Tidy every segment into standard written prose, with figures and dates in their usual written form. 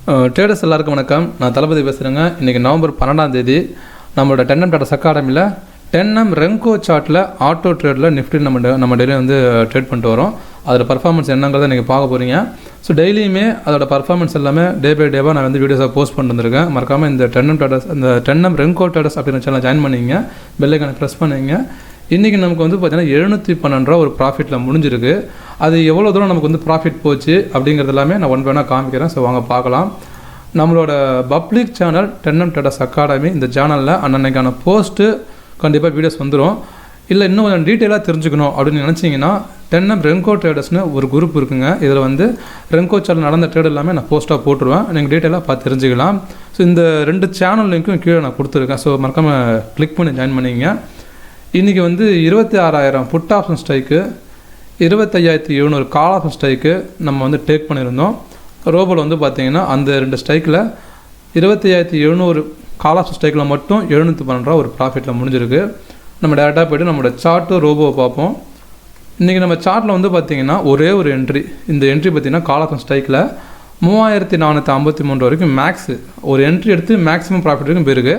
Traders எல்லாருக்கும் வணக்கம். நான் தளபதி பேசுகிறேங்க. இன்றைக்கி நவம்பர் 12 நம்மளோட 10M டாடா அகாடமியில் 10M ரெங்கோ சார்ட்டில் ஆட்டோ ட்ரேடில் நிஃப்டி நம்ம டெய்லி வந்து ட்ரேட் பண்ணிட்டு வரோம். அதில் பர்ஃபார்மன்ஸ் என்னங்கிறத நீங்கள் பார்க்க போகிறீங்க. ஸோ டெய்லியுமே அதோட பர்ஃபார்மன்ஸ் எல்லாமே டே பை டேவாக நான் வந்து வீடியோஸாக போஸ்ட் பண்ணிட்டு வந்திருக்கேன். மறக்காமல் இந்த 10M ரெங்கோ ட்ரேடர்ஸ் அப்படின்ற சேனல் ஜாயின் பண்ணிங்க, பெல் ஐக்கானை ப்ரெஸ் பண்ணிங்க. இன்றைக்கி நமக்கு வந்து பார்த்திங்கன்னா 712 ரூபா ஒரு ப்ராஃபிட்டில் முடிஞ்சிருக்கு. அது எவ்வளோ தூரம் நமக்கு வந்து ப்ராஃபிட் போச்சு அப்படிங்கிறது எல்லாமே நான் ஒன் பை காமிக்கிறேன். ஸோ வாங்க பார்க்கலாம். நம்மளோட public channel 10M Tata academy, இந்த சேனலில் அன்னைக்கான போஸ்ட்டு கண்டிப்பாக வீடியோஸ் வந்துடும். இல்லை இன்னும் கொஞ்சம் டீட்டெயிலாக தெரிஞ்சுக்கணும் அப்படின்னு நினச்சிங்கன்னா 10M ரெங்கோ ட்ரேடர்ஸ்னு ஒரு குரூப் இருக்குங்க. இதில் வந்து ரெங்கோ சார்ட்டில் நடந்த ட்ரேட் எல்லாமே நான் போஸ்ட்டாக போட்டுருவேன். நீங்கள் டீட்டெயிலாக பார்த்து தெரிஞ்சுக்கலாம். ஸோ இந்த 2 சேனல் லிங்க்கும் கீழே நான் கொடுத்துருக்கேன். ஸோ மறக்காமல் கிளிக் பண்ணி ஜாயின் பண்ணிங்க. இன்றைக்கி வந்து 26,000 put option strike, 25,700 call option strike நம்ம வந்து டேக் பண்ணியிருந்தோம். ரோபோவில் வந்து பார்த்திங்கன்னா அந்த 2 ஸ்ட்ரைக்கில் 25,700 கால் ஆப்ஷன் ஸ்ட்ரைக்கில் மட்டும் 712 ரூபா ஒரு ப்ராஃபிட்டில் முடிஞ்சிருக்கு. நம்ம டேரெக்டாக போய்ட்டு நம்மளோட சார்ட்டு ரோபோவை பார்ப்போம். இன்றைக்கி நம்ம சார்ட்டில் வந்து பார்த்திங்கன்னா ஒரே ஒரு என்ட்ரி, இந்த என்ட்ரி பார்த்திங்கன்னா கால் ஆப்ஷன் ஸ்ட்ரைக்கில் 3,453 வரைக்கும் மேக்ஸு ஒரு என்ட்ரி எடுத்து மேக்ஸிமம் ப்ராஃபிட் வரைக்கும் போயிருக்கு.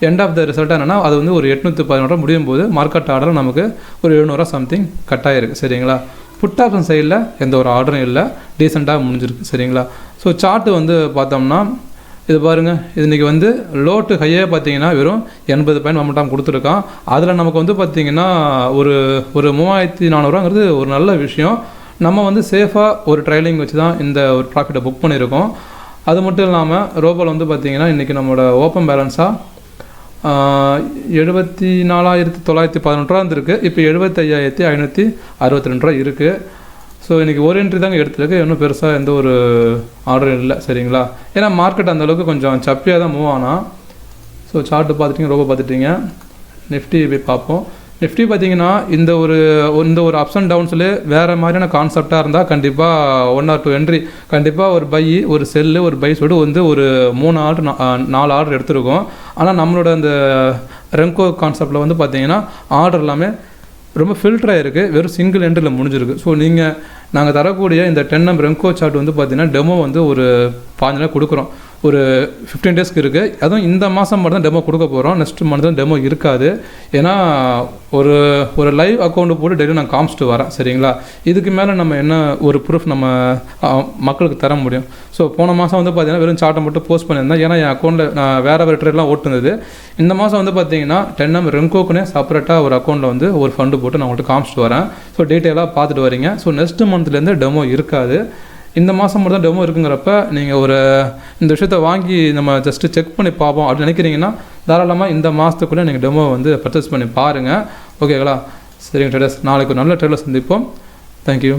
எண்ட் ஆஃப் த ரிசல்ட்டாக என்னென்னா அது வந்து ஒரு 811 முடியும் போது மார்க்கெட் ஆர்டர் நமக்கு ஒரு 700 சம்திங் கட் ஆகிருக்கு. சரிங்களா? புட் ஆப்ஷன் சைடில் எந்த ஒரு ஆர்டரும் இல்லை, டீசெண்டாக முடிஞ்சிருக்கு. சரிங்களா? ஸோ சார்ட்டு வந்து பார்த்தோம்னா இது பாருங்கள், இது இன்றைக்கி வந்து லோ டு ஹையே பார்த்தீங்கன்னா வெறும் 80 பாயிண்ட் மொமெண்டம் கொடுத்துருக்கான். அதில் நமக்கு வந்து பார்த்திங்கன்னா ஒரு 3,400 ஒரு நல்ல விஷயம். நம்ம வந்து சேஃபாக ஒரு ட்ரைலிங் வச்சு தான் இந்த ஒரு ப்ராஃபிட்டை புக் பண்ணியிருக்கோம். அது மட்டும் இல்லாமல் ரோபோவில் வந்து பார்த்திங்கன்னா இன்றைக்கி நம்மளோட ஓப்பன் பேலன்ஸாக 74,911 ரூபா இருந்திருக்கு. இப்போ 75,562 ரூபா இருக்குது. ஸோ இன்றைக்கி ஒரு என்ட்ரி தாங்க எடுத்துருக்கு. இன்னும் பெருசாக எந்த ஒரு ஆர்டரும் இல்லை. சரிங்களா? ஏன்னா மார்க்கெட் அந்தளவுக்கு கொஞ்சம் சப்பியாக தான் மூவ் ஆனால். ஸோ சார்ட்டு பார்த்துட்டிங்க, ரோபோ பார்த்துட்டிங்க. நிஃப்டி போய் பார்ப்போம். நிஃப்டி பார்த்திங்கன்னா இந்த ஒரு அப்ஸ் அண்ட் டவுன்ஸில் வேறு மாதிரியான கான்செப்டாக இருந்தால் கண்டிப்பாக 1 or 2 என்ட்ரி கண்டிப்பாக ஒரு பை, ஒரு செல்லு, ஒரு பை சொல்லிட்டு வந்து ஒரு 3 ஆர்டர் 4 ஆர்டர் எடுத்துருக்கோம். ஆனால் நம்மளோட அந்த ரெங்கோ கான்செப்டில் வந்து பார்த்திங்கன்னா ஆர்டர் எல்லாமே ரொம்ப ஃபில்டராக இருக்குது. வெறும் சிங்கிள் என்ட்ரியில் முடிஞ்சிருக்கு. ஸோ நாங்கள் தரக்கூடிய இந்த 10M ரெங்கோ சார்ட் வந்து பார்த்திங்கன்னா டெமோ வந்து ஒரு 5 நாள் கொடுக்குறோம். ஒரு 15 டேஸ்க்கு இருக்குது. அதுவும் இந்த மாதம் மட்டும் தான் டெமோ கொடுக்க போகிறோம். நெக்ஸ்ட் மந்த் தான் டெமோ இருக்காது. ஏன்னா ஒரு லைவ் அக்கௌண்ட்டு போட்டு டெய்லி நான் காமிச்சிட்டு வரேன். சரிங்களா? இதுக்கு மேலே நம்ம என்ன ஒரு ப்ரூஃப் நம்ம மக்களுக்கு தர முடியும்? ஸோ போன மாதம் வந்து பார்த்திங்கன்னா வெறும் சார்ட்டை மட்டும் போஸ்ட் பண்ணியிருந்தேன். ஏன்னா என் அக்கௌண்ட்டில் நான் வேறு ட்ரேட்லாம் ஓட்டுனது. இந்த மாதம் வந்து பார்த்திங்கன்னா 10M ரெங்கோக்குனே செப்பரேட்டாக ஒரு அக்கௌண்ட்டில் வந்து ஒரு ஃபண்டு போட்டு நான் உங்கள்கிட்ட காமிச்சிட்டு வரேன். ஸோ டீட்டெயிலாக பார்த்துட்டு வரீங்க. ஸோ நெக்ஸ்ட் மந்த்லேருந்து டெமோ இருக்காது. இந்த மாதம் மட்டும் தான் டெமோ இருக்குங்கிறப்ப நீங்கள் இந்த விஷயத்தை வாங்கி நம்ம ஜஸ்ட்டு செக் பண்ணி பார்ப்போம் அப்படின்னு நினைக்கிறீங்கன்னா தாராளமாக இந்த மாதத்துக்குள்ளே நீங்கள் டெமோ வந்து பர்ச்சேஸ் பண்ணி பாருங்கள். ஓகேங்களா? சரிங்க ட்ரேடர்ஸ், நாளைக்கு ஒரு நல்ல ட்ரேடில் சந்திப்போம். தேங்க்யூ.